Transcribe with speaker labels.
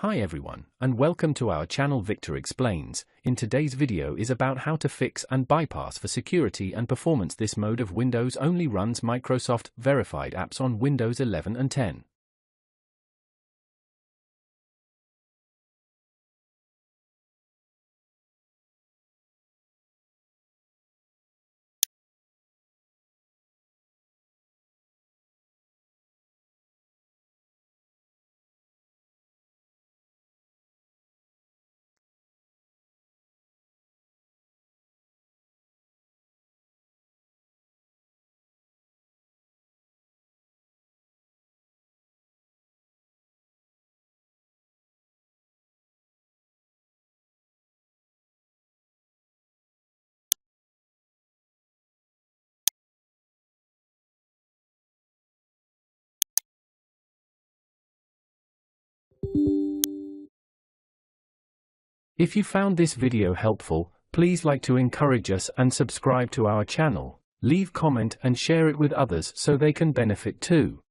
Speaker 1: Hi everyone, and welcome to our channel Victor Explains. In today's video is about how to fix and bypass for security and performance. This mode of Windows only runs Microsoft verified apps on Windows 11 and 10. If you found this video helpful, please like to encourage us and subscribe to our channel. Leave comment and share it with others so they can benefit too.